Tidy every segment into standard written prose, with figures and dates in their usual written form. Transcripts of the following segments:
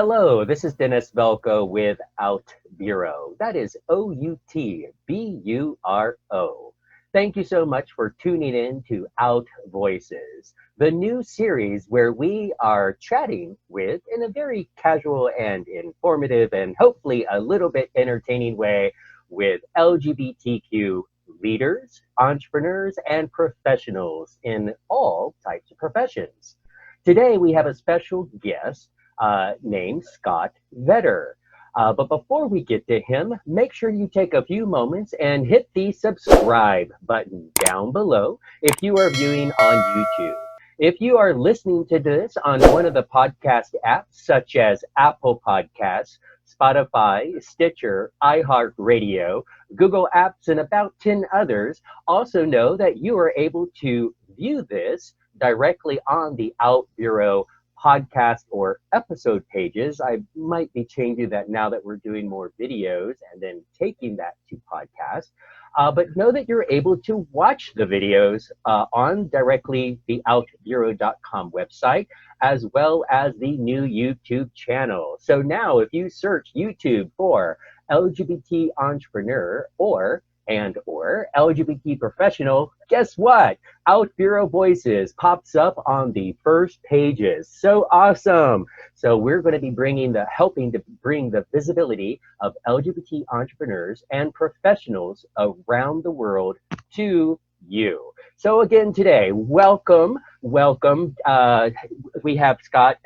Hello, this is Dennis Velco with OutBüro. That is OUTBURO. Thank you so much for tuning in to Out Voices, the new series where we are chatting with, in a very casual and informative and hopefully a little bit entertaining way, with LGBTQ leaders, entrepreneurs, and professionals in all types of professions. Today we have a special guest named Scott Vedder. But before we get to him, make sure you take a few moments and hit the subscribe button down below if you are viewing on YouTube. If you are listening to this on one of the podcast apps, such as Apple Podcasts, Spotify, Stitcher, iHeartRadio, Google Apps, and about 10 others, also know that you are able to view this directly on the OutBüro podcast or episode pages. I might be changing that now that we're doing more videos and then taking that to podcast. But know that you're able to watch the videos on directly the outbureau.com website, as well as the new YouTube channel. So now if you search YouTube for LGBT entrepreneur or LGBT professional, guess what? OutBüro Voices pops up on the first pages. So awesome. So we're going to be helping to bring the visibility of LGBT entrepreneurs and professionals around the world to you. So again today, welcome. We have Scott.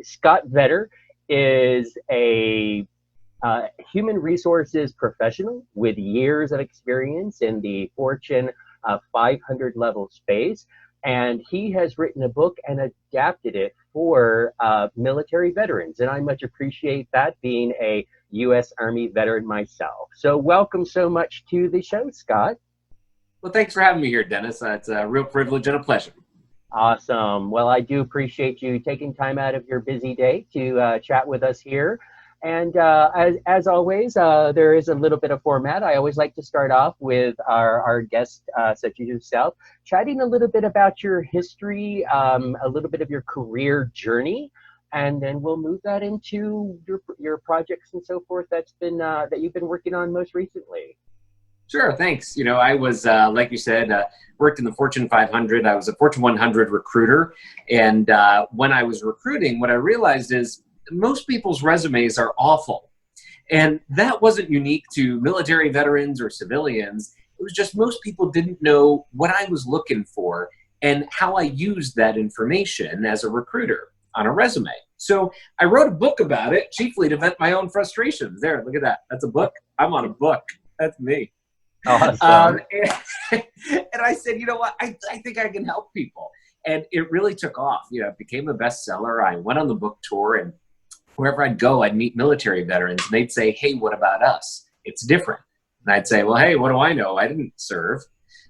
Scott Vedder is a human resources professional with years of experience in the Fortune 500 level space. And he has written a book and adapted it for military veterans. And I much appreciate that, being a U.S. Army veteran myself. So welcome so much to the show, Scott. Well, thanks for having me here, Dennis. It's a real privilege and a pleasure. Awesome. Well, I do appreciate you taking time out of your busy day to chat with us here. And as always, there is a little bit of format. I always like to start off with our guest, such as yourself, chatting a little bit about your history, a little bit of your career journey, and then we'll move that into your projects and so forth that you've been working on most recently. Sure, thanks. You know, I was, like you said, worked in the Fortune 500. I was a Fortune 100 recruiter. And when I was recruiting, what I realized is most people's resumes are awful. And that wasn't unique to military veterans or civilians. It was just most people didn't know what I was looking for and how I used that information as a recruiter on a resume. So I wrote a book about it, chiefly to vent my own frustrations. There, look at that. That's a book. I'm on a book. That's me. Awesome. And I said, you know what? I think I can help people. And it really took off. You know, it became a bestseller. I went on the book tour, and wherever I'd go, I'd meet military veterans, and they'd say, hey, what about us? It's different. And I'd say, well, hey, what do I know? I didn't serve.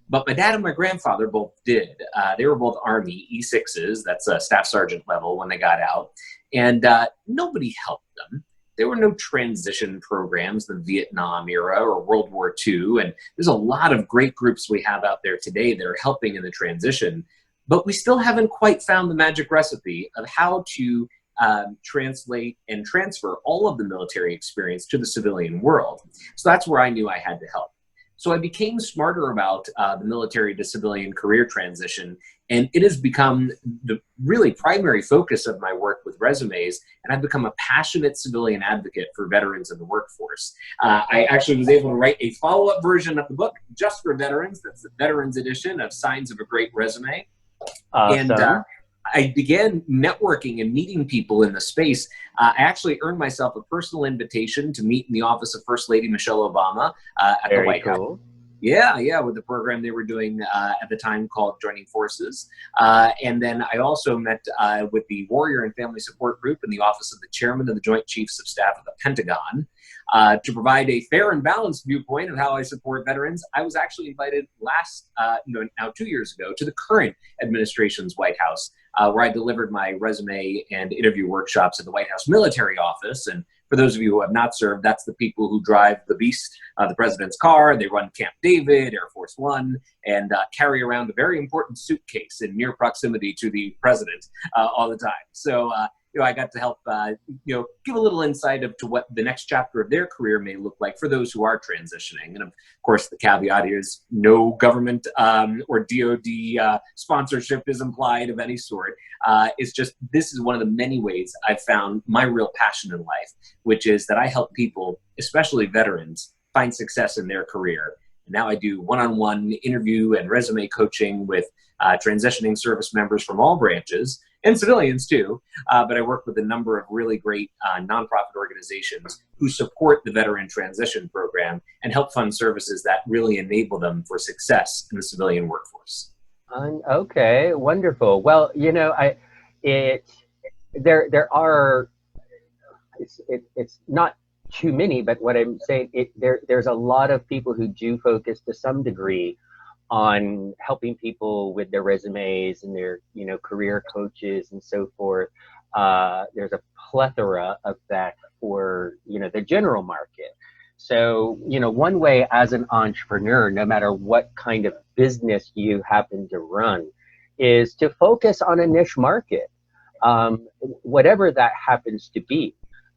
But my dad and my grandfather both did. They were both Army E6s. That's a staff sergeant level when they got out. And nobody helped them. There were no transition programs, the Vietnam era or World War II. And there's a lot of great groups we have out there today that are helping in the transition. But we still haven't quite found the magic recipe of how to translate and transfer all of the military experience to the civilian world. So that's where I knew I had to help. So I became smarter about the military to civilian career transition, and it has become the really primary focus of my work with resumes, and I've become a passionate civilian advocate for veterans in the workforce. I actually was able to write a follow-up version of the book just for veterans. That's the Veterans Edition of Signs of a Great Resume. Awesome. And I began networking and meeting people in the space. I actually earned myself a personal invitation to meet in the office of First Lady Michelle Obama at the White House. Yeah, with the program they were doing at the time called Joining Forces. And then I also met with the Warrior and Family Support Group in the office of the Chairman of the Joint Chiefs of Staff of the Pentagon. To provide a fair and balanced viewpoint of how I support veterans, I was actually invited now 2 years ago, to the current administration's White House, where I delivered my resume and interview workshops at the White House Military Office. And for those of you who have not served, that's the people who drive the Beast, the president's car. They run Camp David, Air Force One, and carry around a very important suitcase in near proximity to the president all the time. So I got to help, give a little insight to what the next chapter of their career may look like for those who are transitioning. And of course, the caveat here is no government or DOD sponsorship is implied of any sort. It's just, this is one of the many ways I've found my real passion in life, which is that I help people, especially veterans, find success in their career. And now I do one-on-one interview and resume coaching with transitioning service members from all branches, and civilians too. But I work with a number of really great nonprofit organizations who support the Veteran Transition Program and help fund services that really enable them for success in the civilian workforce. Okay, wonderful. Well, it's not too many, but what I'm saying, there's a lot of people who do focus to some degree on helping people with their resumes and their, career coaches and so forth. There's a plethora of that for, the general market. So, one way as an entrepreneur, no matter what kind of business you happen to run, is to focus on a niche market, whatever that happens to be.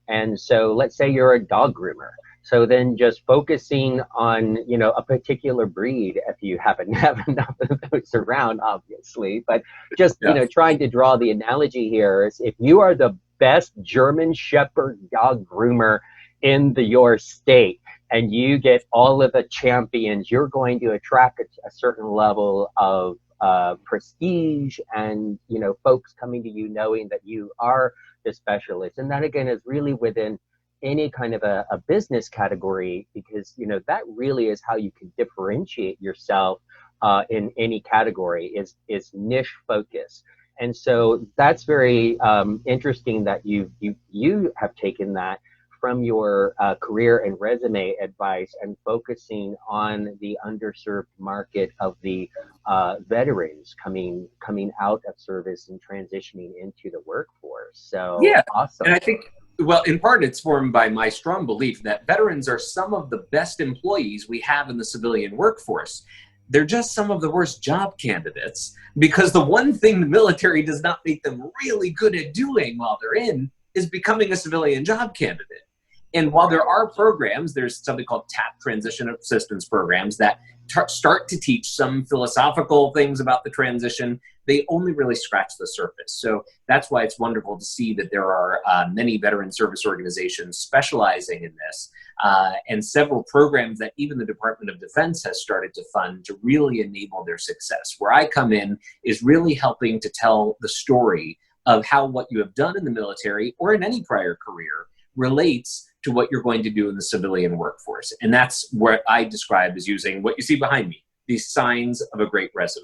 And so let's say you're a dog groomer. So then just focusing on, a particular breed, if you happen to have enough of those around, obviously, but just, trying to draw the analogy here is if you are the best German Shepherd dog groomer in your state and you get all of the champions, you're going to attract a certain level of prestige and, folks coming to you knowing that you are the specialist. And that again is really within any kind of a business category, because that really is how you can differentiate yourself in any category is niche focus. And so that's very interesting that you have taken that from your career and resume advice and focusing on the underserved market of the veterans coming out of service and transitioning into the workforce. So yeah, awesome. And I think, well, in part, it's formed by my strong belief that veterans are some of the best employees we have in the civilian workforce. They're just some of the worst job candidates, because the one thing the military does not make them really good at doing while they're in is becoming a civilian job candidate. And while there are programs, there's something called TAP, Transition Assistance Programs, that start to teach some philosophical things about the transition. They only really scratch the surface. So that's why it's wonderful to see that there are many veteran service organizations specializing in this, and several programs that even the Department of Defense has started to fund to really enable their success. Where I come in is really helping to tell the story of how what you have done in the military or in any prior career relates to what you're going to do in the civilian workforce. And that's what I describe as using what you see behind me, these signs of a great resume.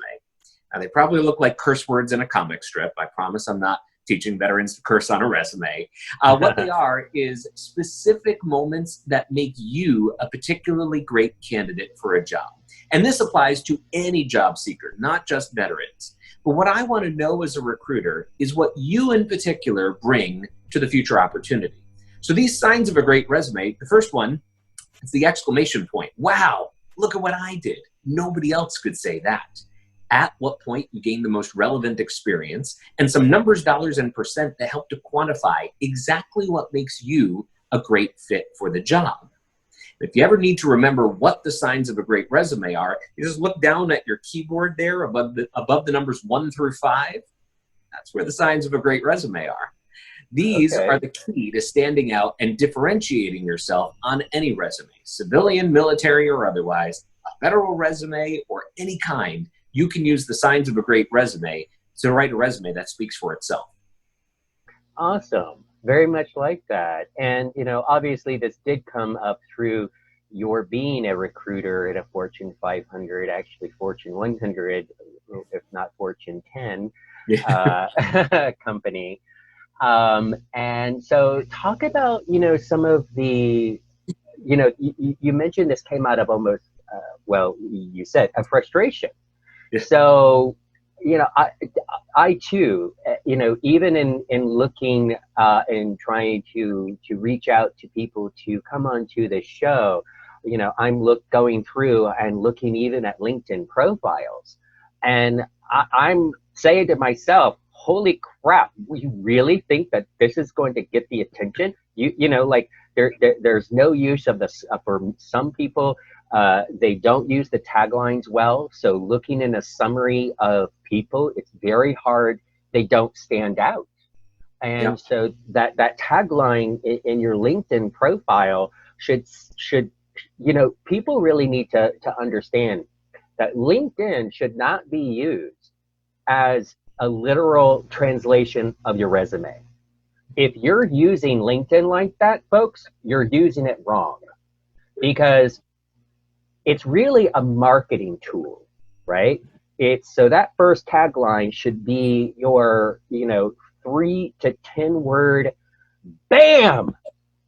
Now, they probably look like curse words in a comic strip. I promise I'm not teaching veterans to curse on a resume. What they are is specific moments that make you a particularly great candidate for a job. And this applies to any job seeker, not just veterans. But what I want to know as a recruiter is what you in particular bring to the future opportunity. So these signs of a great resume, the first one is the exclamation point. Wow, look at what I did. Nobody else could say that. At what point you gain the most relevant experience, and some numbers, dollars, and percent that help to quantify exactly what makes you a great fit for the job. If you ever need to remember what the signs of a great resume are, you just look down at your keyboard there above the numbers 1 through 5. That's where the signs of a great resume are. These are the key to standing out and differentiating yourself on any resume, civilian, military, or otherwise, a federal resume, or any kind. You can use the signs of a great resume to write a resume that speaks for itself. Awesome. Very much like that. And, obviously this did come up through your being a recruiter at a Fortune 500, actually Fortune 100, if not Fortune 10 company. And so talk about, some of the, you mentioned this came out of almost, you said a frustration. Yeah. So, I too, even in looking and trying to reach out to people to come onto the show, I'm going through and looking even at LinkedIn profiles, and I'm saying to myself, holy crap, you really think that this is going to get the attention? You know, like there's no use of this for some people. They don't use the taglines well. So looking in a summary of people, it's very hard. They don't stand out. Yeah. And so that tagline in your LinkedIn profile should, you know, people really need to understand that LinkedIn should not be used as a literal translation of your resume. If you're using LinkedIn like that, folks, you're using it wrong, because it's really a marketing tool, right? It's so that first tagline should be your, you know, 3 to 10 word, bam,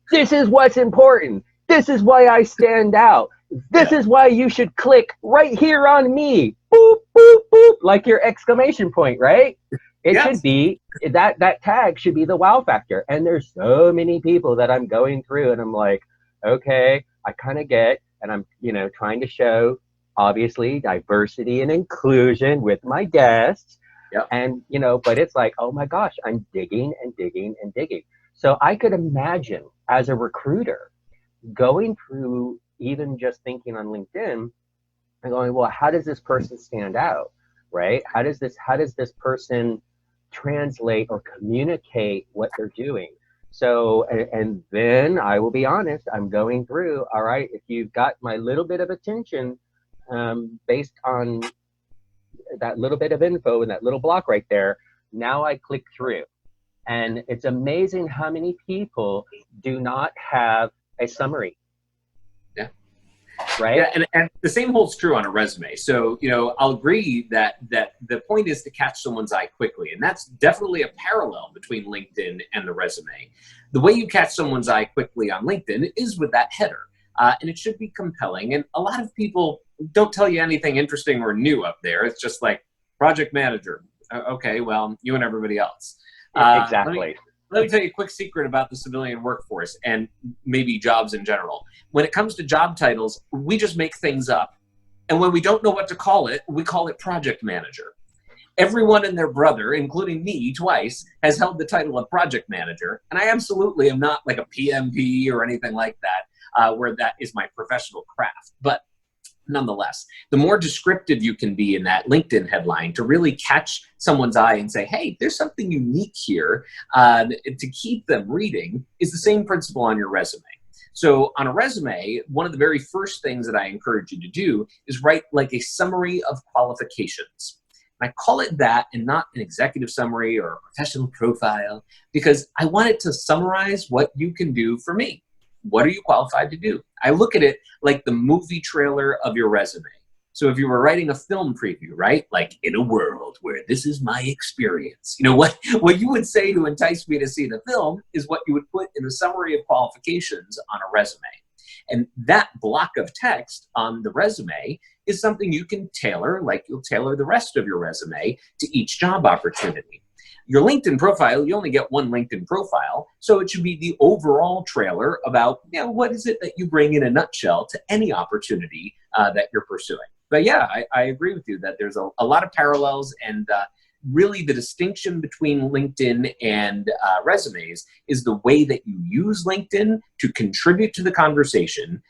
this is what's important. This is why I stand out. This is why you should click right here on me. Boop, boop, boop, like your exclamation point, right? It should be that tag should be the wow factor. And there's so many people that I'm going through and I'm like, okay, I kind of get, and I'm, you know, trying to show obviously diversity and inclusion with my guests. Yep. And, you know, but it's like, oh my gosh, I'm digging and digging and digging. So I could imagine as a recruiter going through even just thinking on LinkedIn and going, well, how does this person stand out, right? How does this person translate or communicate what they're doing? So, and then I will be honest, I'm going through, all right, if you've got my little bit of attention based on that little bit of info in that little block right there, now I click through. And it's amazing how many people do not have a summary. Yeah. Right. Yeah, and the same holds true on a resume. So, you know, I'll agree that the point is to catch someone's eye quickly. And that's definitely a parallel between LinkedIn and the resume. The way you catch someone's eye quickly on LinkedIn is with that header. And it should be compelling. And a lot of people don't tell you anything interesting or new up there. It's just like project manager. Okay, well, you and everybody else. Exactly. Let me tell you a quick secret about the civilian workforce and maybe jobs in general. When it comes to job titles, we just make things up. And when we don't know what to call it, we call it project manager. Everyone and their brother, including me twice, has held the title of project manager. And I absolutely am not like a PMP or anything like that, where that is my professional craft. But nonetheless, the more descriptive you can be in that LinkedIn headline to really catch someone's eye and say, hey, there's something unique here to keep them reading, is the same principle on your resume. So on a resume, one of the very first things that I encourage you to do is write like a summary of qualifications. And I call it that and not an executive summary or a professional profile, because I want it to summarize what you can do for me. What are you qualified to do? I look at it like the movie trailer of your resume. So if you were writing a film preview, right? Like, in a world where this is my experience. You know, what you would say to entice me to see the film is what you would put in the summary of qualifications on a resume. And that block of text on the resume is something you can tailor, like you'll tailor the rest of your resume to each job opportunity. Your LinkedIn profile, you only get one LinkedIn profile, so it should be the overall trailer about, you know, what is it that you bring in a nutshell to any opportunity that you're pursuing. But yeah, I agree with you that there's a lot of parallels, and really the distinction between LinkedIn and resumes is the way that you use LinkedIn to contribute to the conversation,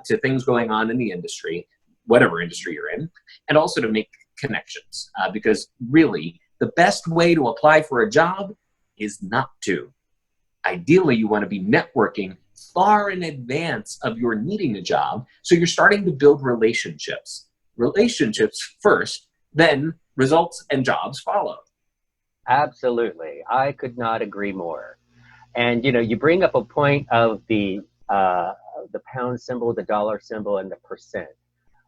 to things going on in the industry, whatever industry you're in, and also to make connections, because really, the best way to apply for a job is not to. Ideally, you want to be networking far in advance of your needing a job, so you're starting to build relationships. Relationships first, then results and jobs follow. Absolutely. I could not agree more. And, you know, you bring up a point of the pound symbol, the dollar symbol, and the percent.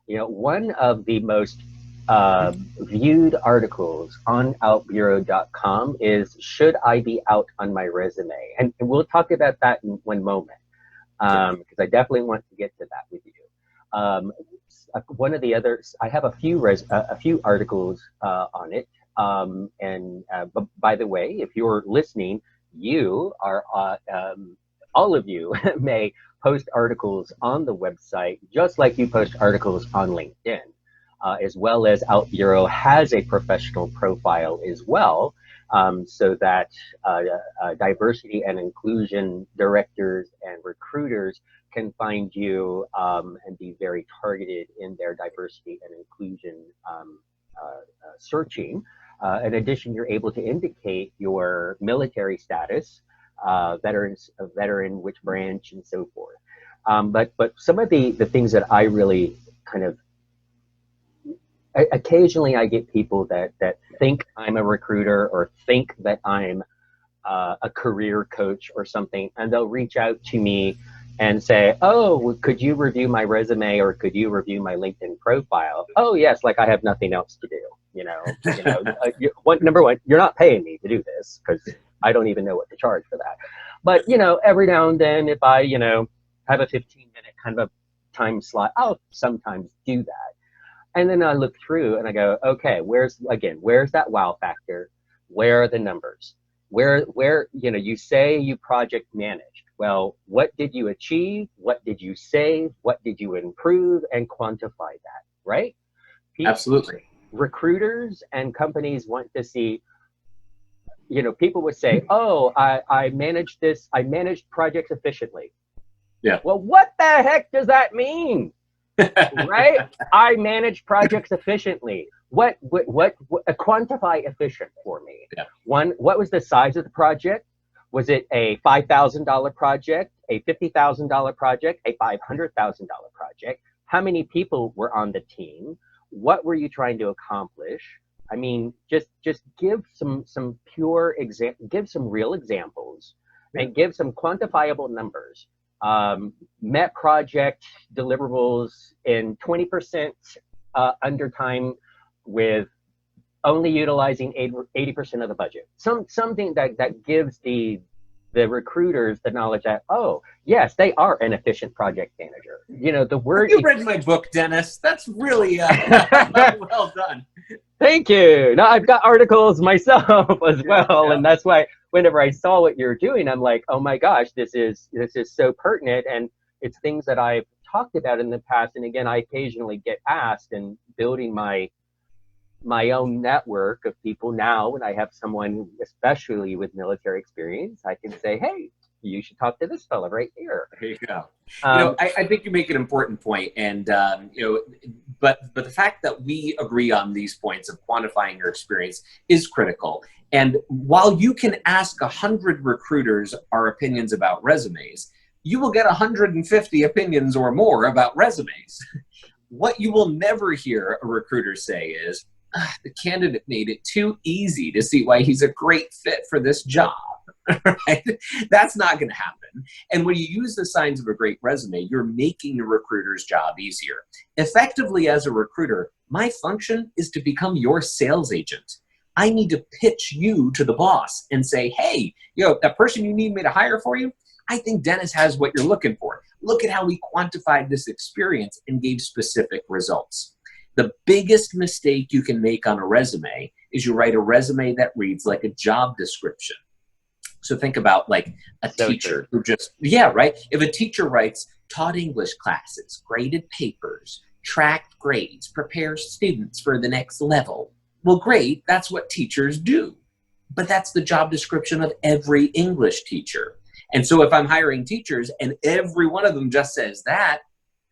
You know, one of the most viewed articles on OutBüro.com is, should I be out on my resume? And we'll talk about that in one moment, because I definitely want to get to that with you. One of the others, I have a few articles on it. But by the way, if you're listening, you are all of you may post articles on the website, just like you post articles on LinkedIn. As well as OutBüro has a professional profile as well. so that diversity and inclusion directors and recruiters can find you and be very targeted in their diversity and inclusion searching. In addition, you're able to indicate your military status, veteran, which branch, and so forth. But some of the things that I really kind of occasionally I get people that think I'm a recruiter or think that I'm a career coach or something, and they'll reach out to me and say, "Oh, could you review my resume or could you review my LinkedIn profile?" Oh, yes, like I have nothing else to do. Number one, you're not paying me to do this because I don't even know what to charge for that. But every now and then, if I have a 15-minute kind of a time slot, I'll sometimes do that. And then I look through and I go, okay, where's that wow factor? Where are the numbers? Where you say you project managed. Well, what did you achieve? What did you save? What did you improve? And quantify that, right? Absolutely. Recruiters and companies want to see, people would say, oh, I managed projects efficitly. Yeah. Well, what the heck does that mean? Right? I manage projects efficiently. What quantify efficient for me? Yeah. What was the size of the project? Was it a $5,000 project, a $50,000 project, a $500,000 project? How many people were on the team? What were you trying to accomplish? I mean, just give some pure give some real examples, and give some quantifiable numbers. Met project deliverables in 20% under time with only utilizing 80% of the budget. Something that gives the recruiters the knowledge that, oh, yes, they are an efficient project manager. The word. You read my book, Dennis. That's really well done. Thank you. No, I've got articles myself as well, and that's why whenever I saw what you're doing, I'm like, oh my gosh, this is so pertinent, and it's things that I've talked about in the past. And again, I occasionally get asked, and building my own network of people now, when I have someone, especially with military experience, I can say, hey, you should talk to this fella right here. There you go. I think you make an important point, and but the fact that we agree on these points of quantifying your experience is critical. And while you can ask 100 recruiters our opinions about resumes, you will get 150 opinions or more about resumes. What you will never hear a recruiter say is, the candidate made it too easy to see why he's a great fit for this job. Right? That's not going to happen. And when you use the signs of a great resume, you're making the recruiter's job easier. Effectively, as a recruiter, my function is to become your sales agent. I need to pitch you to the boss and say, hey, that person you need me to hire for you, I think Dennis has what you're looking for. Look at how we quantified this experience and gave specific results. The biggest mistake you can make on a resume is you write a resume that reads like a job description. So think about like a teacher who just, if a teacher writes, taught English classes, graded papers, tracked grades, prepares students for the next level. Well, great, that's what teachers do. But that's the job description of every English teacher. And so if I'm hiring teachers and every one of them just says that,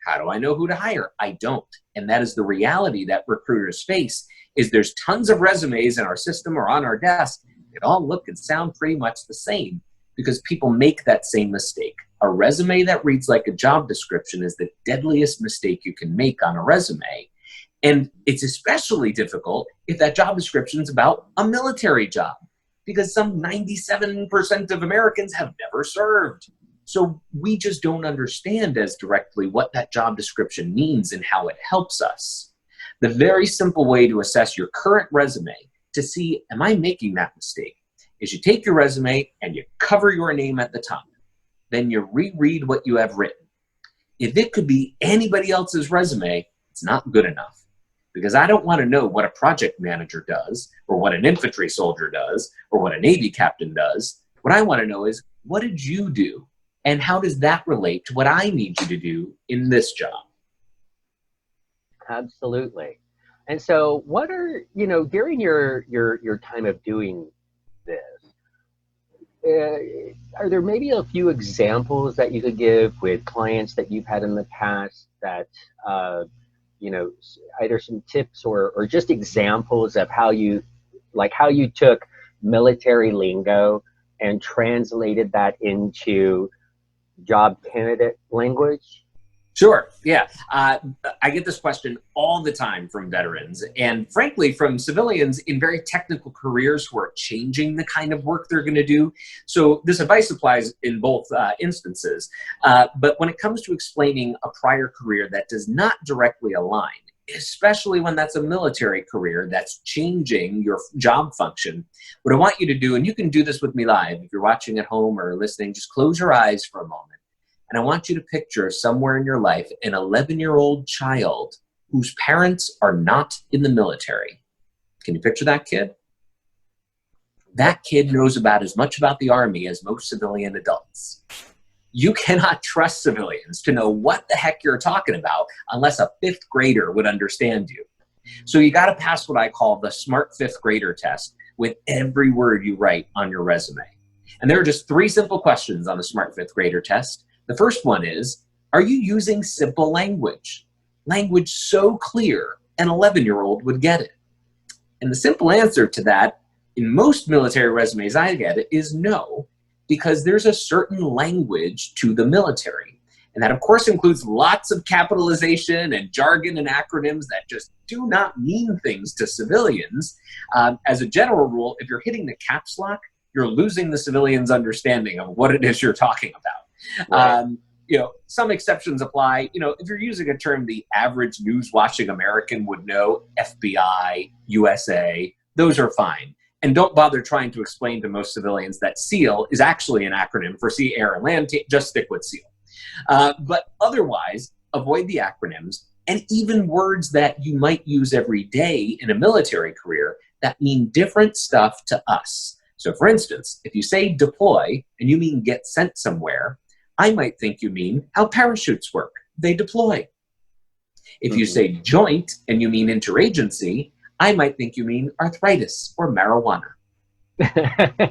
how do I know who to hire? I don't. And that is the reality that recruiters face, is there's tons of resumes in our system or on our desk. They all look and sound pretty much the same because people make that same mistake. A resume that reads like a job description is the deadliest mistake you can make on a resume. And it's especially difficult if that job description is about a military job, because some 97% of Americans have never served. So we just don't understand as directly what that job description means and how it helps us. The very simple way to assess your current resume to see, am I making that mistake, is you take your resume and you cover your name at the top. Then you reread what you have written. If it could be anybody else's resume, it's not good enough. Because I don't want to know what a project manager does, or what an infantry soldier does, or what a Navy captain does. What I want to know is, what did you do? And how does that relate to what I need you to do in this job? Absolutely. And so what are, during your time of doing are there maybe a few examples that you could give with clients that you've had in the past that, either some tips or just examples of how you took military lingo and translated that into job candidate language? Sure. Yeah. I get this question all the time from veterans and frankly from civilians in very technical careers who are changing the kind of work they're going to do. So this advice applies in both instances. But when it comes to explaining a prior career that does not directly align, especially when that's a military career that's changing your job function, what I want you to do, and you can do this with me live, if you're watching at home or listening, just close your eyes for a moment. And I want you to picture somewhere in your life an 11-year-old child whose parents are not in the military. Can you picture that kid? That kid knows about as much about the Army as most civilian adults. You cannot trust civilians to know what the heck you're talking about unless a fifth grader would understand you. So you got to pass what I call the smart fifth grader test with every word you write on your resume. And there are just 3 simple questions on the smart fifth grader test. The first one is, are you using simple language? Language so clear an 11-year-old would get it. And the simple answer to that, in most military resumes I get it, is no, because there's a certain language to the military. And that of course includes lots of capitalization and jargon and acronyms that just do not mean things to civilians. As a general rule, if you're hitting the caps lock, you're losing the civilian's understanding of what it is you're talking about. Right. Some exceptions apply. If you're using a term the average news-watching American would know, FBI, USA, those are fine. And don't bother trying to explain to most civilians that SEAL is actually an acronym for Sea, Air, and Land. Just stick with SEAL. But otherwise, avoid the acronyms and even words that you might use every day in a military career that mean different stuff to us. So for instance, if you say deploy and you mean get sent somewhere, I might think you mean how parachutes work. They deploy. If you say joint and you mean interagency, I might think you mean arthritis or marijuana.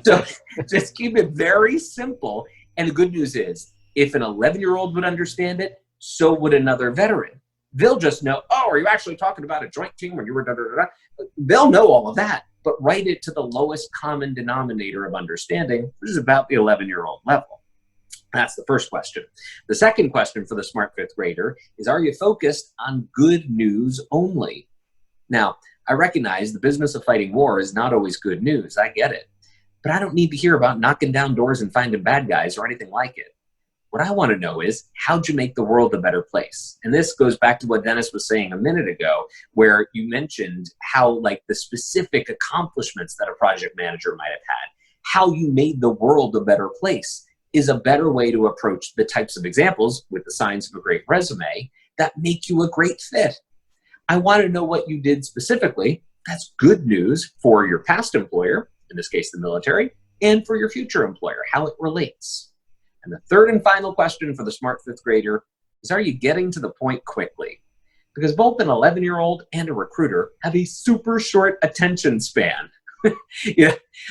So just keep it very simple. And the good news is, if an 11-year-old would understand it, so would another veteran. They'll just know, oh, are you actually talking about a joint team when you were da-da-da-da? They'll know all of that, but write it to the lowest common denominator of understanding, which is about the 11-year-old level. That's the first question. The second question for the smart fifth grader is, are you focused on good news only? Now, I recognize the business of fighting war is not always good news. I get it. But I don't need to hear about knocking down doors and finding bad guys or anything like it. What I want to know is, how'd you make the world a better place? And this goes back to what Dennis was saying a minute ago, where you mentioned how the specific accomplishments that a project manager might have had, how you made the world a better place is a better way to approach the types of examples with the signs of a great resume that make you a great fit. I want to know what you did specifically. That's good news for your past employer, in this case the military, and for your future employer, how it relates. And the third and final question for the smart fifth grader is, are you getting to the point quickly? Because both an 11-year-old and a recruiter have a super short attention span.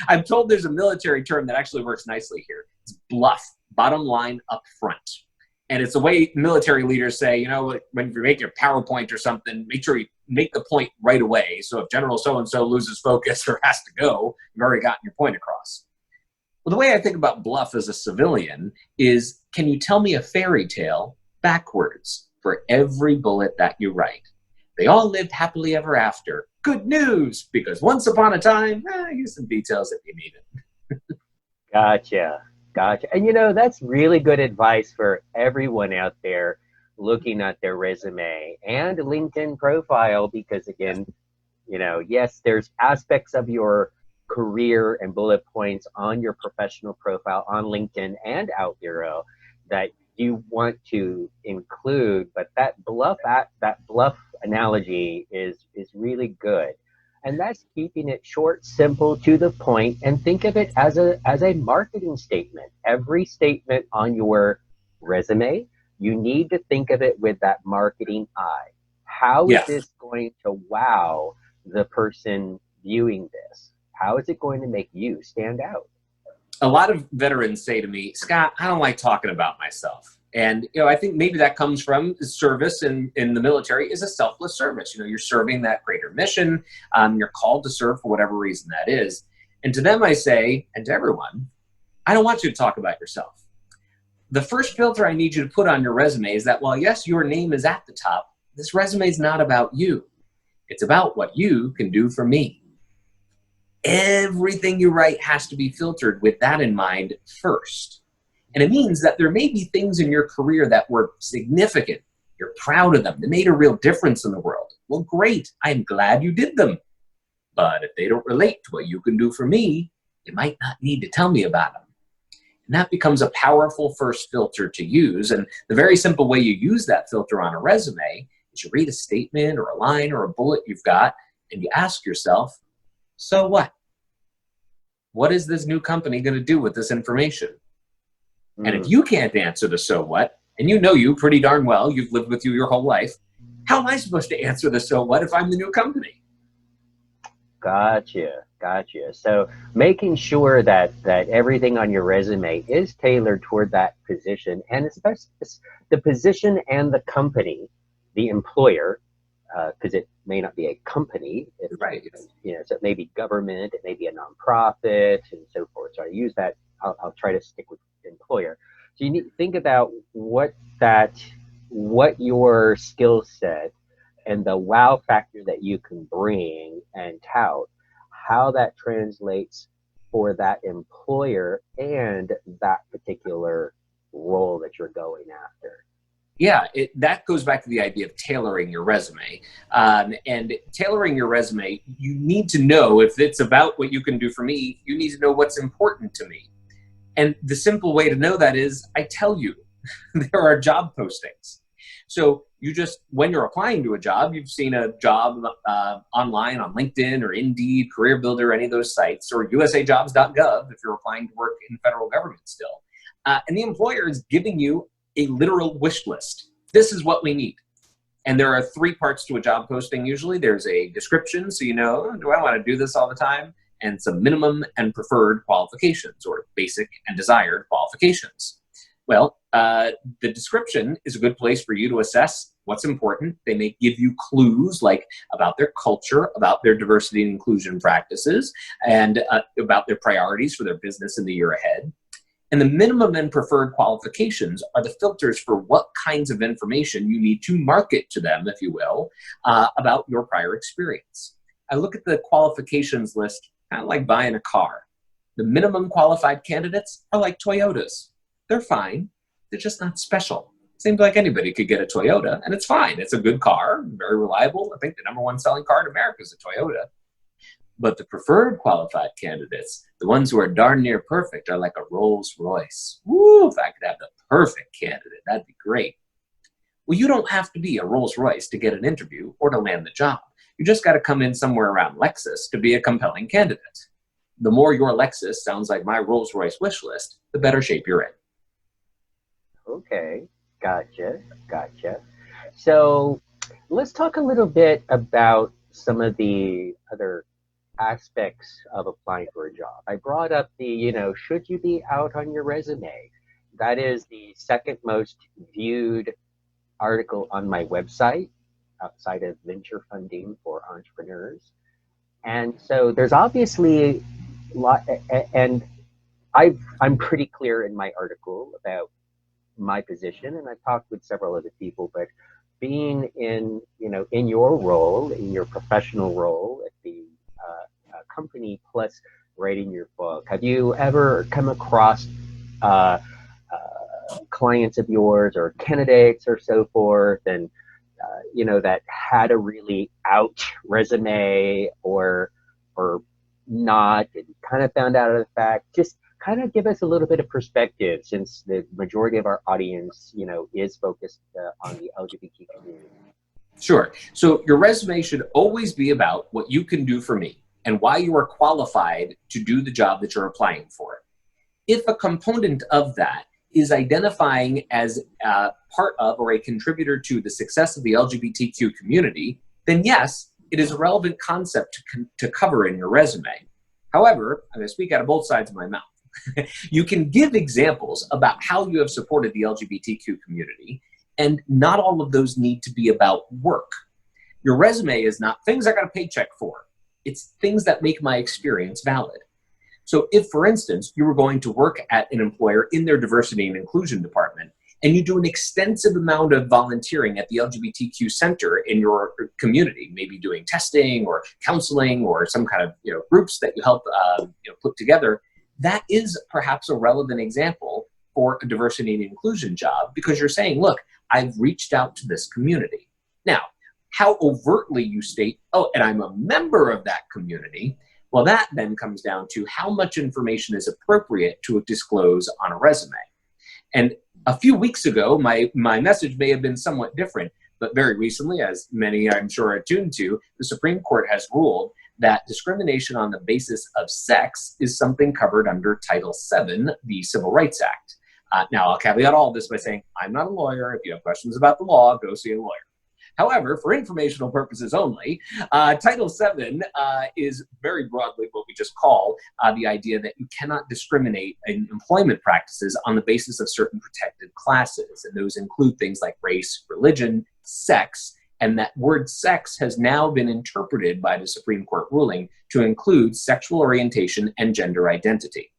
I'm told there's a military term that actually works nicely here. It's bluff, bottom line up front. And it's the way military leaders say, when you make your PowerPoint or something, make sure you make the point right away. So if General so-and-so loses focus or has to go, you've already gotten your point across. Well, the way I think about bluff as a civilian is, can you tell me a fairy tale backwards for every bullet that you write? They all lived happily ever after. Good news, because once upon a time, here's some details if you need it. Gotcha. And that's really good advice for everyone out there looking at their resume and LinkedIn profile, because again, yes, there's aspects of your career and bullet points on your professional profile on LinkedIn and OutBüro that you want to include, but that bluff analogy is really good. And that's keeping it short, simple, to the point, and think of it as a marketing statement. Every statement on your resume, you need to think of it with that marketing eye. How is this going to wow the person viewing this? How is it going to make you stand out? A lot of veterans say to me, Scott, I don't like talking about myself. And, I think maybe that comes from service in the military is a selfless service. You're serving that greater mission. You're called to serve for whatever reason that is. And to them, I say, and to everyone, I don't want you to talk about yourself. The first filter I need you to put on your resume is that while, yes, your name is at the top, this resume is not about you. It's about what you can do for me. Everything you write has to be filtered with that in mind first. And it means that there may be things in your career that were significant. You're proud of them. They made a real difference in the world. Well, great. I'm glad you did them. But if they don't relate to what you can do for me, you might not need to tell me about them. And that becomes a powerful first filter to use. And the very simple way you use that filter on a resume is you read a statement or a line or a bullet you've got, and you ask yourself, so what? What is this new company going to do with this information? And if you can't answer the so what, and you pretty darn well, you've lived with you your whole life, how am I supposed to answer the so what if I'm the new company? Gotcha. So making sure that everything on your resume is tailored toward that position, and especially the position and the company, the employer, because it may not be a company. Right. So it may be government, it may be a nonprofit, and so forth. So I use that. I'll try to stick with employer. So you need to think about what your skill set and the wow factor that you can bring and tout, how that translates for that employer and that particular role that you're going after. Yeah, that goes back to the idea of tailoring your resume. And tailoring your resume, you need to know if it's about what you can do for me, you need to know what's important to me. And the simple way to know that is I tell you, there are job postings. So when you're applying to a job, you've seen a job online on LinkedIn or Indeed, Career Builder, any of those sites, or usajobs.gov if you're applying to work in federal government still. And the employer is giving you a literal wish list. This is what we need. And there are 3 parts to a job posting usually. There's a description, so do I want to do this all the time? And some minimum and preferred qualifications, or basic and desired qualifications. Well, the description is a good place for you to assess what's important. They may give you clues like about their culture, about their diversity and inclusion practices, and about their priorities for their business in the year ahead. And the minimum and preferred qualifications are the filters for what kinds of information you need to market to them, if you will, about your prior experience. I look at the qualifications list kind of like buying a car. The minimum qualified candidates are like Toyotas. They're fine. They're just not special. Seems like anybody could get a Toyota, and it's fine. It's a good car, very reliable. I think the #1 selling car in America is a Toyota. But the preferred qualified candidates, the ones who are darn near perfect, are like a Rolls Royce. Woo, if I could have the perfect candidate, that'd be great. Well, you don't have to be a Rolls Royce to get an interview or to land the job. You just got to come in somewhere around Lexus to be a compelling candidate. The more your Lexus sounds like my Rolls Royce wish list, the better shape you're in. Okay, gotcha. So let's talk a little bit about some of the other aspects of applying for a job. I brought up the, should you be out on your resume? That is the second most viewed article on my website outside of venture funding for entrepreneurs. And so there's obviously a lot, and I'm pretty clear in my article about my position, and I've talked with several other people, but being in your role, in your professional role at the company, plus writing your book, have you ever come across clients of yours or candidates or so forth, and that had a really out resume or not, and kind of found out of the fact? Just kind of give us a little bit of perspective, since the majority of our audience, is focused on the LGBT community. Sure. So your resume should always be about what you can do for me and why you are qualified to do the job that you're applying for. If a component of that is identifying as part of or a contributor to the success of the LGBTQ community, then yes, it is a relevant concept to cover in your resume. However, I'm going to speak out of both sides of my mouth. You can give examples about how you have supported the LGBTQ community, and not all of those need to be about work. Your resume is not things I got a paycheck for. It's things that make my experience valid. So if, for instance, you were going to work at an employer in their diversity and inclusion department, and you do an extensive amount of volunteering at the LGBTQ center in your community, maybe doing testing or counseling or some kind of groups that you help put together, that is perhaps a relevant example for a diversity and inclusion job, because you're saying, look, I've reached out to this community. Now, how overtly you state, oh, and I'm a member of that community, well, that then comes down to how much information is appropriate to disclose on a resume. And a few weeks ago, my message may have been somewhat different, but very recently, as many I'm sure are attuned to, the Supreme Court has ruled that discrimination on the basis of sex is something covered under Title VII, the Civil Rights Act. Now, I'll caveat all of this by saying, I'm not a lawyer. If you have questions about the law, go see a lawyer. However, for informational purposes only, Title VII is very broadly what we just call the idea that you cannot discriminate in employment practices on the basis of certain protected classes. And those include things like race, religion, sex, and that word sex has now been interpreted by the Supreme Court ruling to include sexual orientation and gender identity.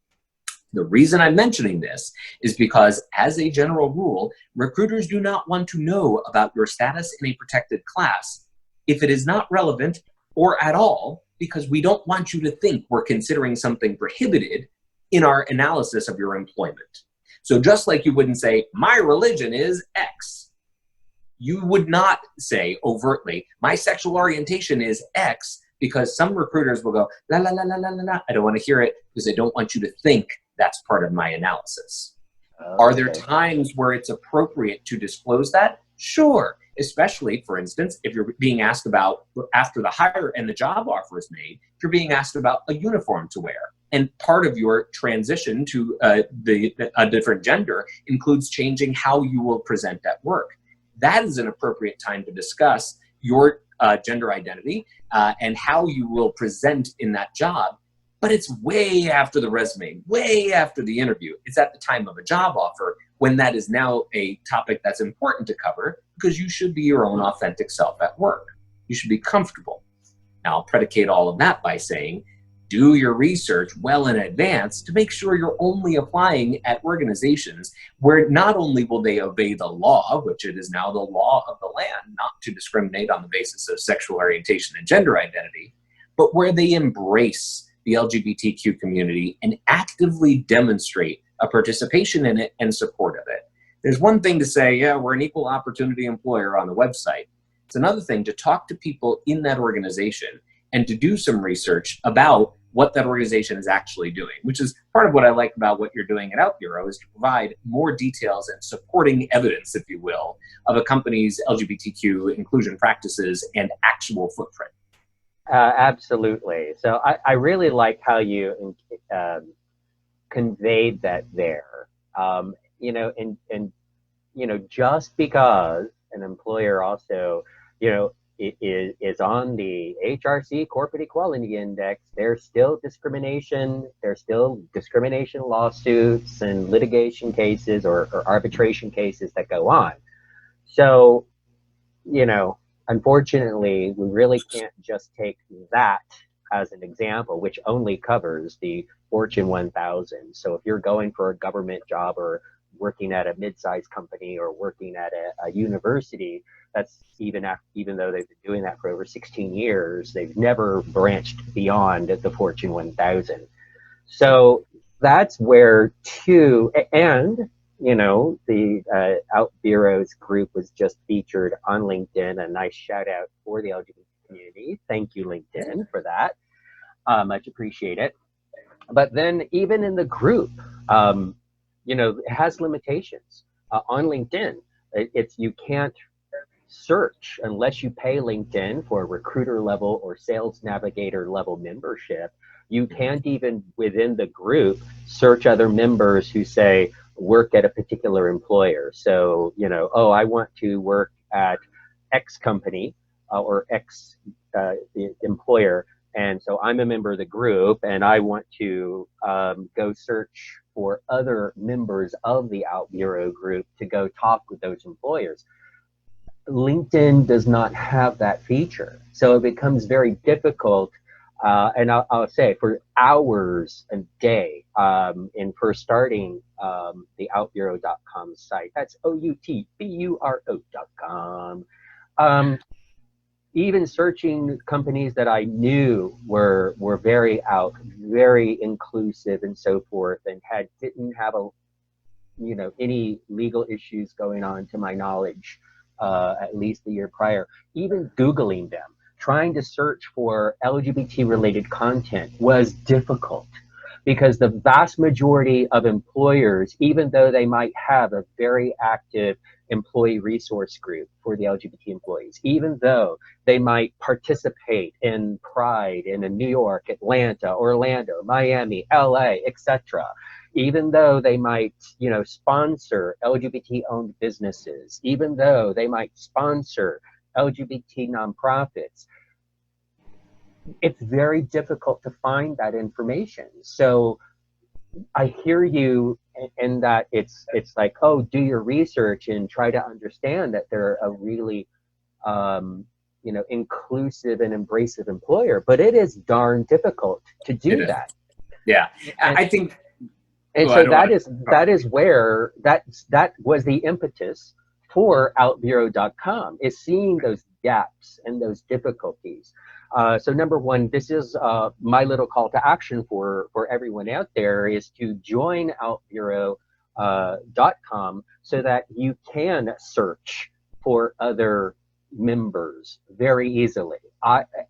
The reason I'm mentioning this is because, as a general rule, recruiters do not want to know about your status in a protected class if it is not relevant or at all, because we don't want you to think we're considering something prohibited in our analysis of your employment. So just like you wouldn't say, my religion is X, you would not say overtly, my sexual orientation is X, because some recruiters will go, la, la, la, la, la, la, la. I don't want to hear it because I don't want you to think that's part of my analysis. Okay. Are there times where it's appropriate to disclose that? Sure. Especially, for instance, if you're being asked about, after the hire and the job offer is made, if you're being asked about a uniform to wear. And part of your transition to a different gender includes changing how you will present at work. That is an appropriate time to discuss your gender identity and how you will present in that job. But it's way after the resume, way after the interview. It's at the time of a job offer when that is now a topic that's important to cover, because you should be your own authentic self at work. You should be comfortable. Now, I'll predicate all of that by saying, do your research well in advance to make sure you're only applying at organizations where not only will they obey the law, which it is now the law of the land, not to discriminate on the basis of sexual orientation and gender identity, but where they embrace the LGBTQ community and actively demonstrate a participation in it and support of it. There's one thing to say, yeah, we're an equal opportunity employer on the website. It's another thing to talk to people in that organization and to do some research about what that organization is actually doing, which is part of what I like about what you're doing at OutBüro, is to provide more details and supporting evidence, if you will, of a company's LGBTQ inclusion practices and actual footprint. Absolutely. So I really like how you conveyed that there. Just because an employer also, is on the HRC Corporate Equality Index, there's still discrimination. There's still discrimination lawsuits and litigation cases or arbitration cases that go on. So, unfortunately, we really can't just take that as an example, which only covers the Fortune 1000. So if you're going for a government job or working at a mid-sized company or working at a university, that's even though they've been doing that for over 16 years, they've never branched beyond the Fortune 1000. So that's where the OutBüro's group was just featured on LinkedIn. A nice shout out for the LGBT community. Thank you, LinkedIn, for that. Much appreciate it. But then even in the group, it has limitations. On LinkedIn, you can't search unless you pay LinkedIn for a recruiter level or sales navigator level membership. You can't even within the group search other members who say work at a particular employer. So, I want to work at X company or X employer. And so I'm a member of the group, and I want to go search for other members of the OutBüro group to go talk with those employers. LinkedIn does not have that feature. So it becomes very difficult. And I'll say for hours a day in first starting the outburo.com site. That's outburo.com. Even searching companies that I knew were very out, very inclusive and so forth, and didn't have any legal issues going on to my knowledge, at least the year prior. Even Googling them, trying to search for LGBT related content was difficult, because the vast majority of employers, even though they might have a very active employee resource group for the LGBT employees, even though they might participate in Pride in New York, Atlanta, Orlando, Miami, LA, etc., even though they might, sponsor LGBT-owned businesses, even though they might sponsor LGBT nonprofits, it's very difficult to find that information. So I hear you in that it's like, oh, do your research and try to understand that they're a really inclusive and embracive employer, but it is darn difficult to do that. Yeah, I think. And so that is where that was the impetus for OutBüro.com, is seeing those gaps and those difficulties. So number one, this is my little call to action for everyone out there, is to join OutBüro.com so that you can search for other members very easily.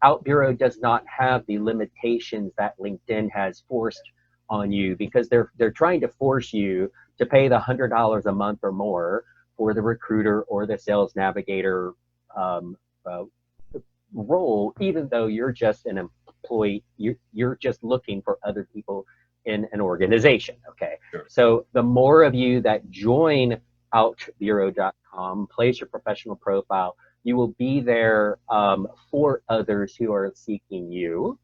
OutBüro does not have the limitations that LinkedIn has forced on you, because they're trying to force you to pay the $100 a month or more for the recruiter or the sales navigator role, even though you're just an employee, you're just looking for other people in an organization. Okay. Sure. So the more of you that join OutBüro.com, place your professional profile, you will be there for others who are seeking you.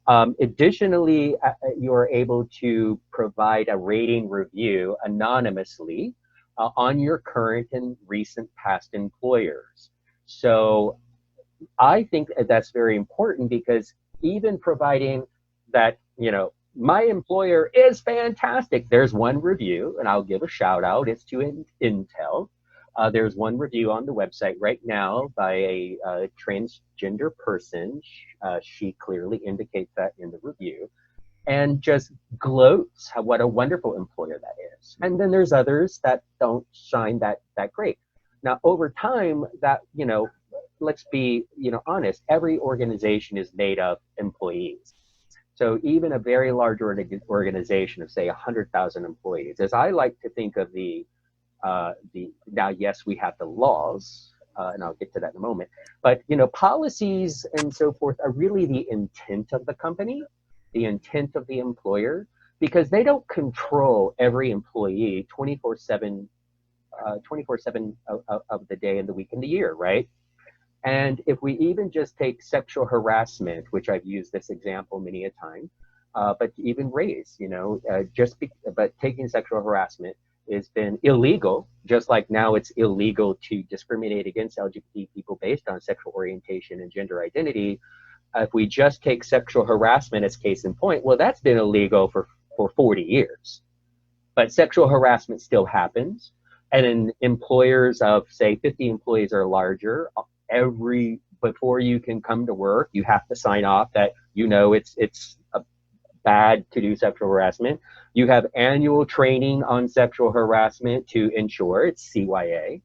Additionally, you are able to provide a rating review anonymously on your current and recent past employers. So I think that's very important, because even providing that, my employer is fantastic. There's one review, and I'll give a shout out. It's to Intel. There's one review on the website right now by a transgender person. She clearly indicates that in the review, and just gloats what a wonderful employer that is. And then there's others that don't shine that great. Now, over time, that, let's be, honest, every organization is made of employees. So even a very large organization of, say, 100,000 employees, as I like to think of now, yes, we have the laws, and I'll get to that in a moment, but, policies and so forth are really the intent of the company, the intent of the employer, because they don't control every employee 24/7 of the day and the week and the year, right? And if we even just take sexual harassment, which I've used this example many a time, but even race, but taking sexual harassment has been illegal, just like now it's illegal to discriminate against LGBT people based on sexual orientation and gender identity. If we just take sexual harassment as case in point, well, that's been illegal for 40 years. But sexual harassment still happens. And in employers of, say, 50 employees or larger, before you can come to work, you have to sign off that it's bad to do sexual harassment. You have annual training on sexual harassment to ensure it's CYA,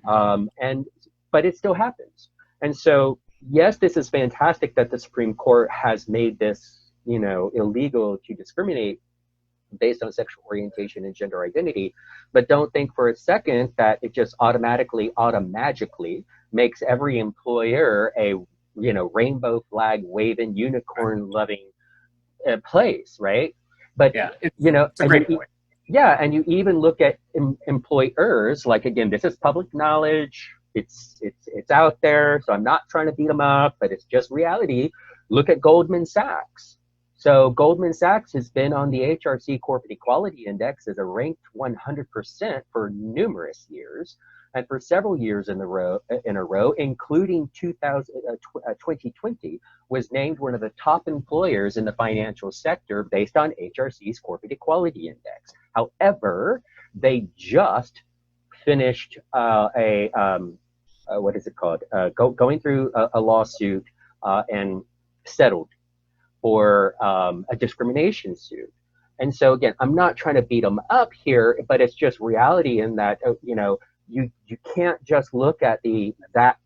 but it still happens. And so, yes, this is fantastic that the Supreme Court has made this, illegal to discriminate based on sexual orientation and gender identity, but don't think for a second that it just automatically makes every employer a rainbow flag waving, unicorn loving place, right? But yeah, it's a great point. Yeah, and you even look at employers, like, again, this is public knowledge. It's out there, so I'm not trying to beat them up, but it's just reality. Look at Goldman Sachs. So Goldman Sachs has been on the HRC Corporate Equality Index as a ranked 100% for numerous years, and for several years in a row, including 2020, was named one of the top employers in the financial sector based on HRC's Corporate Equality Index. However, they just finished what is it called? Going through a lawsuit and settled for a discrimination suit. And so again, I'm not trying to beat them up here, but it's just reality in that, you know, you can't just look at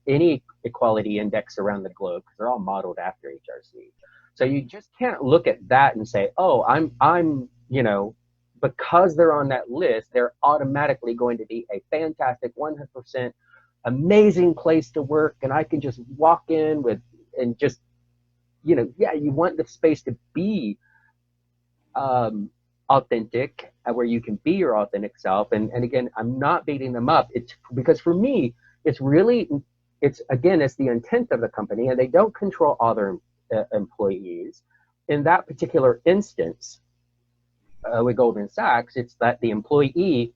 any equality index around the globe, because they're all modeled after HRC. So you just can't look at that and say, oh, I'm you know, because they're on that list, they're automatically going to be a fantastic 100% amazing place to work, and I can just walk in with and just, you know, yeah, you want the space to be authentic, where you can be your authentic self. And again, I'm not beating them up. It's because for me, it's again, it's the intent of the company, and they don't control other employees. In that particular instance, with Goldman Sachs, it's that the employee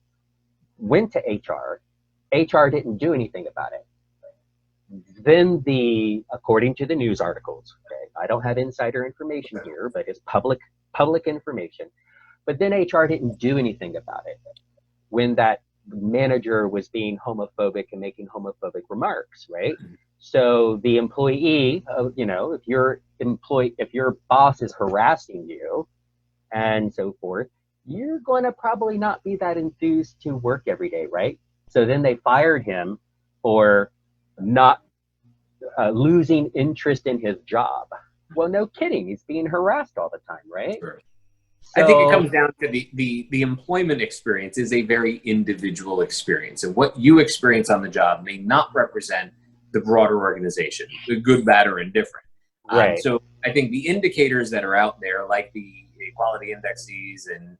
went to HR. HR didn't do anything about it. Then according to the news articles, okay, I don't have insider information here, but it's public information. But then HR didn't do anything about it when that manager was being homophobic and making homophobic remarks, right? So the employee, you know, if your boss is harassing you and so forth, you're going to probably not be that enthused to work every day, right? So then they fired him for not losing interest in his job. Well, no kidding. He's being harassed all the time, right? Sure. So, I think it comes down to the employment experience is a very individual experience. And what you experience on the job may not represent the broader organization, the good, bad, or indifferent. right. So I think the indicators that are out there, like the equality indexes and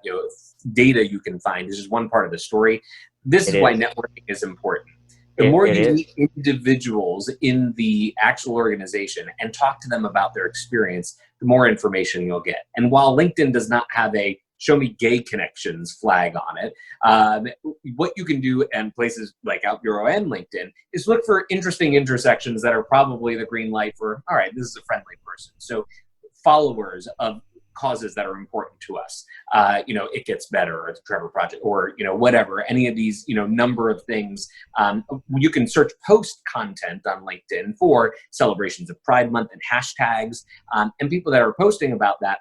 you know, data you can find, is just one part of the story. This is why networking is important. The more you meet individuals in the actual organization and talk to them about their experience, the more information you'll get. And while LinkedIn does not have a show me gay connections flag on it, what you can do in places like OutBüro and LinkedIn is look for interesting intersections that are probably the green light for, all right, this is a friendly person. So followers of causes that are important to us, you know, It Gets Better, or the Trevor Project, or, you know, whatever, any of these, you know, number of things. You can search post content on LinkedIn for celebrations of Pride Month and hashtags, and people that are posting about that,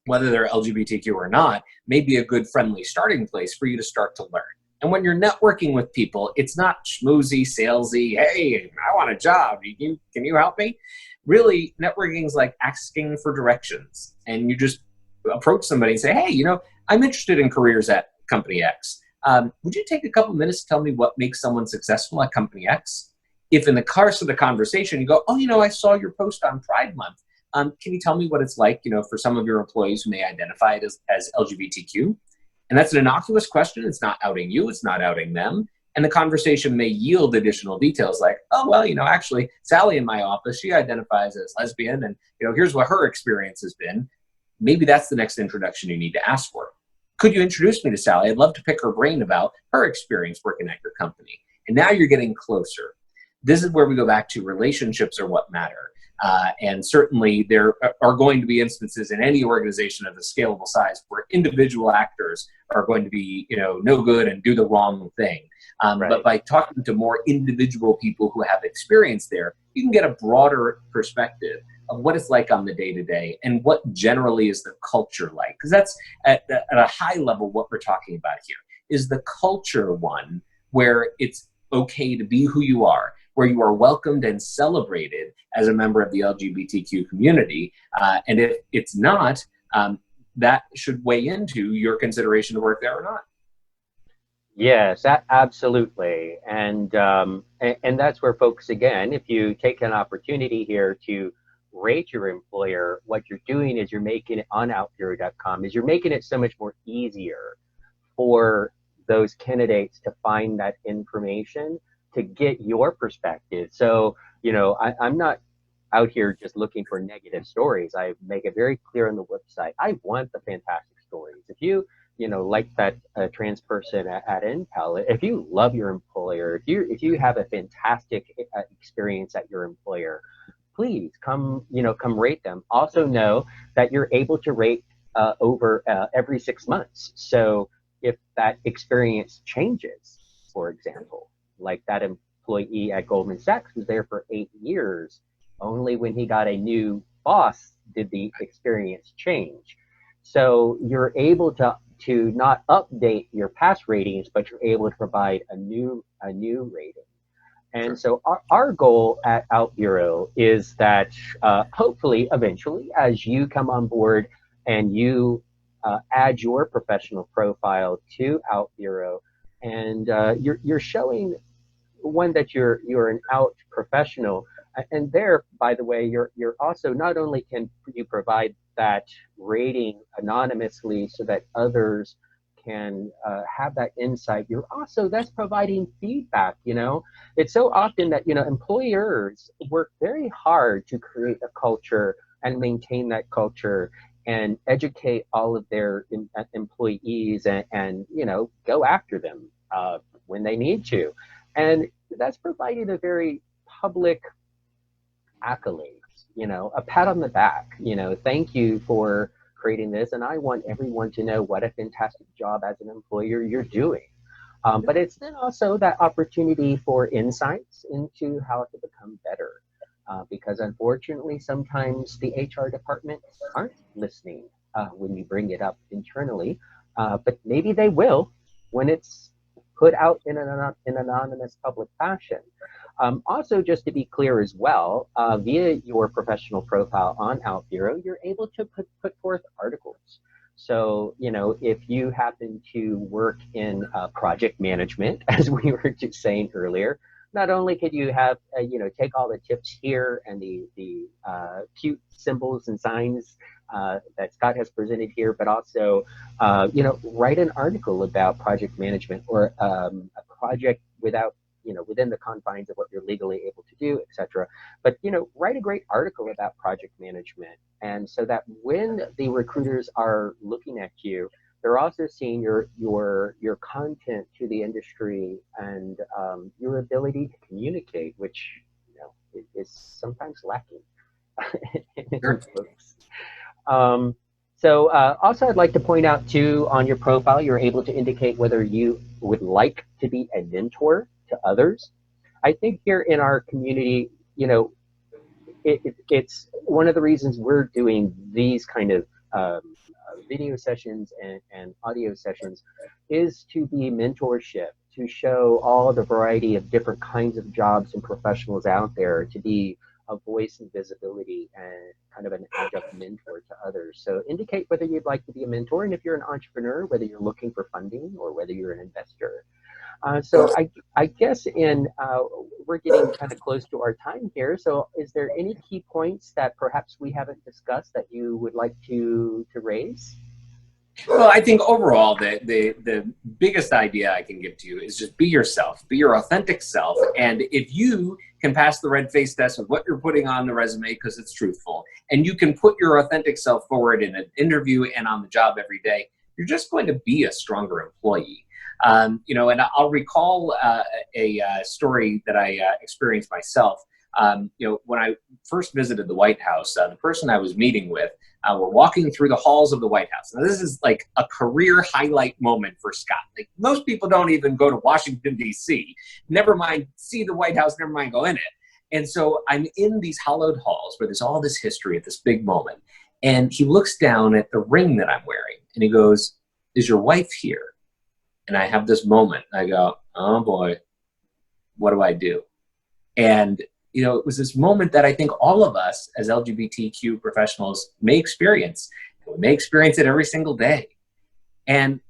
whether they're LGBTQ or not, may be a good friendly starting place for you to start to learn. And when you're networking with people, it's not schmoozy, salesy, hey, I want a job, can you help me? Really, networking is like asking for directions. And you just approach somebody and say, hey, you know, I'm interested in careers at Company X. Would you take a couple minutes to tell me what makes someone successful at Company X? If in the course of the conversation you go, oh, you know, I saw your post on Pride Month. Can you tell me what it's like, you know, for some of your employees who may identify as LGBTQ? And that's an innocuous question. It's not outing you. It's not outing them. And the conversation may yield additional details like, oh, well, you know, actually, Sally in my office, she identifies as lesbian, and, you know, here's what her experience has been. Maybe that's the next introduction you need to ask for. Could you introduce me to Sally? I'd love to pick her brain about her experience working at your company. And now you're getting closer. This is where we go back to relationships are what matter. And certainly there are going to be instances in any organization of a scalable size where individual actors are going to be, you know, no good and do the wrong thing. Right. But by talking to more individual people who have experience there, you can get a broader perspective of what it's like on the day-to-day and what generally is the culture like. Because that's at a high level what we're talking about here. Is the culture one where it's okay to be who you are, where you are welcomed and celebrated as a member of the LGBTQ community. And if it's not, that should weigh into your consideration to work there or not. Yes, absolutely. And that's where folks, again, if you take an opportunity here to rate your employer, what you're doing is you're making it on OutBüro.com, is you're making it so much more easier for those candidates to find that information, to get your perspective. So, you know, out here just looking for negative stories. I make it very clear on the website. I want the fantastic stories. If you, like that trans person at Intel, if you love your employer, if you have a fantastic experience at your employer, please come rate them. Also know that you're able to rate over every 6 months. So if that experience changes, for example, like that employee at Goldman Sachs was there for 8 years, only when he got a new boss did the experience change. So you're able to not update your past ratings, but you're able to provide a new rating. And so our goal at OutBüro is that hopefully, eventually, as you come on board and you add your professional profile to OutBüro, and you're showing one that you're an out professional, and there, by the way, you're also, not only can you provide that rating anonymously so that others can have that insight, you're also, that's providing feedback. It's so often that employers work very hard to create a culture and maintain that culture and educate all of their employees and go after them when they need to. And that's providing a very public accolade, a pat on the back, thank you for creating this, and I want everyone to know what a fantastic job as an employer you're doing. But it's then also that opportunity for insights into how to become better. Because unfortunately, sometimes the HR department aren't listening when you bring it up internally, but maybe they will when it's put out in an anonymous public fashion. Also, just to be clear as well, via your professional profile on OutBüro, you're able to put forth articles. So, if you happen to work in project management, as we were just saying earlier, not only could you have, take all the tips here and the cute symbols and signs that Scott has presented here, but also, write an article about project management or a project within the confines of what you're legally able to do, etc. But, write a great article about project management. And so that when the recruiters are looking at you, they're also seeing your content to the industry and your ability to communicate, which is sometimes lacking in folks. So also, I'd like to point out too, on your profile, you're able to indicate whether you would like to be a mentor to others. I think here in our community, it's one of the reasons we're doing these kind of video sessions and audio sessions is to be mentorship, to show all the variety of different kinds of jobs and professionals out there, to be a voice and visibility and kind of an adjunct mentor to others. So indicate whether you'd like to be a mentor, and if you're an entrepreneur, whether you're looking for funding or whether you're an investor. So I guess we're getting kind of close to our time here. So is there any key points that perhaps we haven't discussed that you would like to raise? Well, I think overall, the biggest idea I can give to you is just be yourself, be your authentic self. And if you can pass the red face test of what you're putting on the resume because it's truthful, and you can put your authentic self forward in an interview and on the job every day, you're just going to be a stronger employee. And I'll recall a story that I experienced myself. When I first visited the White House, the person I was meeting with, we're walking through the halls of the White House. Now, this is like a career highlight moment for Scott. Like, most people don't even go to Washington, D.C., never mind see the White House, never mind go in it. And so I'm in these hallowed halls where there's all this history at this big moment. And he looks down at the ring that I'm wearing, and he goes, "Is your wife here?" And I have this moment. I go, "Oh boy, what do I do?" And it was this moment that I think all of us as LGBTQ professionals may experience. We may experience it every single day. And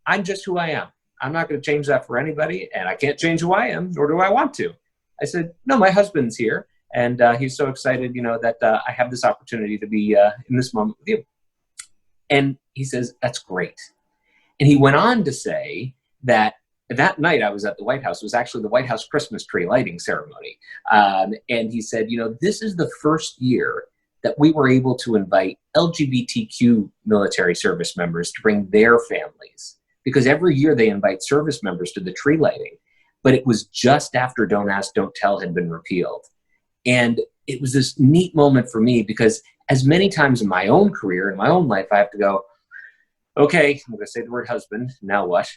I'm just who I am. I'm not going to change that for anybody, and I can't change who I am, nor do I want to. I said, "No, my husband's here, and he's so excited, that I have this opportunity to be in this moment with you." And he says, "That's great." And he went on to say that that night I was at the White House. It was actually the White House Christmas tree lighting ceremony. And he said, this is the first year that we were able to invite LGBTQ military service members to bring their families, because every year they invite service members to the tree lighting. But it was just after Don't Ask, Don't Tell had been repealed. And it was this neat moment for me, because as many times in my own career, in my own life, I have to go, okay, I'm going to say the word husband, now what?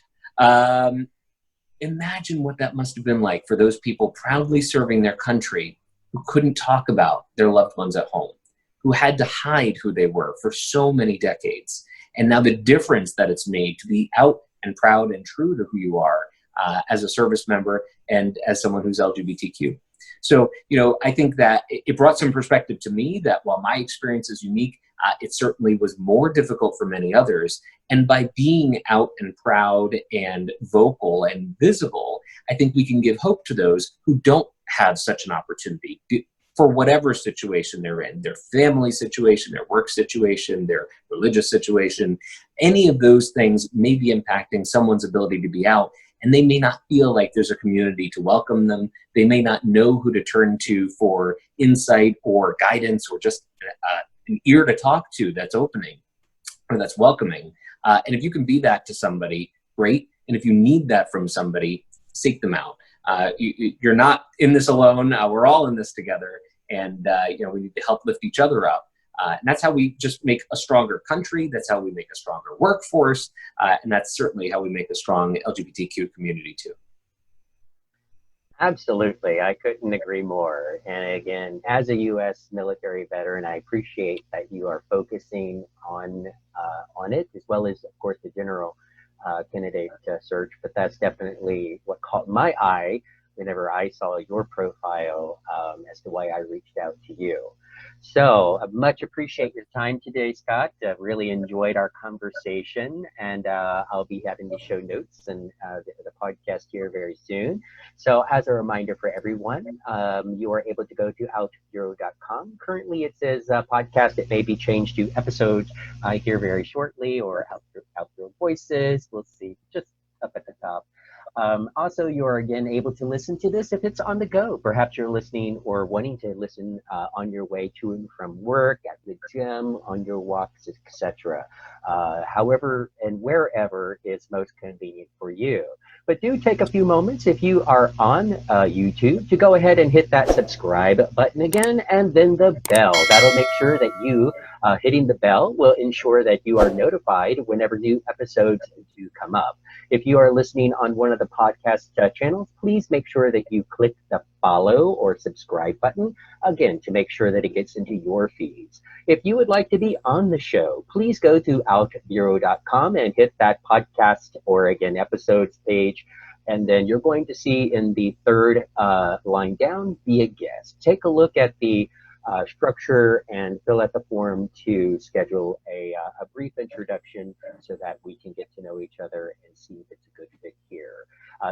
Imagine what that must have been like for those people proudly serving their country who couldn't talk about their loved ones at home, who had to hide who they were for so many decades. And now the difference that it's made to be out and proud and true to who you are as a service member and as someone who's LGBTQ. So, I think that it brought some perspective to me that while my experience is unique, it certainly was more difficult for many others. And by being out and proud and vocal and visible, I think we can give hope to those who don't have such an opportunity for whatever situation they're in, their family situation, their work situation, their religious situation. Any of those things may be impacting someone's ability to be out, and they may not feel like there's a community to welcome them. They may not know who to turn to for insight or guidance, or just an ear to talk to that's opening or that's welcoming. And if you can be that to somebody, great. And if you need that from somebody, seek them out. You're not in this alone. We're all in this together. And we need to help lift each other up. And that's how we just make a stronger country. That's how we make a stronger workforce. And that's certainly how we make a strong LGBTQ community too. Absolutely. I couldn't agree more. And again, as a U.S. military veteran, I appreciate that you are focusing on it, as well as, of course, the general candidate search. But that's definitely what caught my eye whenever I saw your profile as to why I reached out to you. So much appreciate your time today, Scott. Really enjoyed our conversation, and I'll be having the show notes and the podcast here very soon. So as a reminder for everyone, you are able to go to OutBüro.com. Currently it says podcast. It may be changed to episodes here very shortly, or OutBüro Voices. We'll see, just up at the top. Also, you are again able to listen to this if it's on the go. Perhaps you're listening or wanting to listen on your way to and from work, at the gym, on your walks, etc. However and wherever is most convenient for you. But do take a few moments, if you are on YouTube, to go ahead and hit that subscribe button again, and then the bell. That'll make sure that you hitting the bell will ensure that you are notified whenever new episodes do come up. If you are listening on one of the podcast channels, please make sure that you click the follow or subscribe button, again, to make sure that it gets into your feeds. If you would like to be on the show, please go to OutBüro.com and hit that podcast or, again, episodes page. And then you're going to see in the third line down, be a guest. Take a look at the structure and fill out the form to schedule a brief introduction so that we can get to know each other and see if it's a good fit here.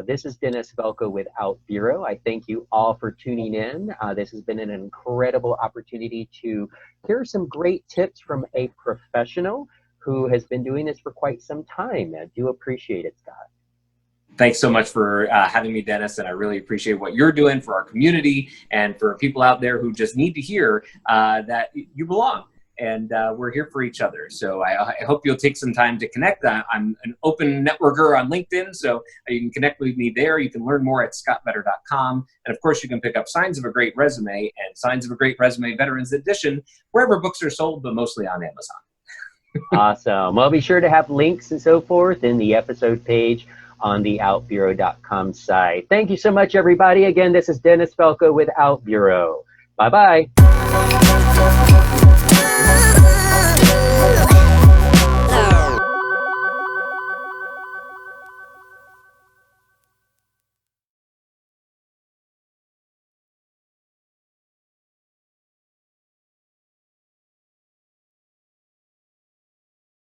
This is Dennis Velco with OutBüro. I thank you all for tuning in. This has been an incredible opportunity to hear some great tips from a professional who has been doing this for quite some time. I do appreciate it, Scott. Thanks so much for having me, Dennis, and I really appreciate what you're doing for our community and for people out there who just need to hear that you belong, and we're here for each other. So I hope you'll take some time to connect. I'm an open networker on LinkedIn, so you can connect with me there. You can learn more at scottvedder.com, and of course you can pick up Signs of a Great Resume and Signs of a Great Resume Veterans Edition wherever books are sold, but mostly on Amazon. Awesome. Well, be sure to have links and so forth in the episode page on the OutBüro.com site. Thank you so much, everybody. Again, this is Dennis Velco with OutBüro. Bye-bye.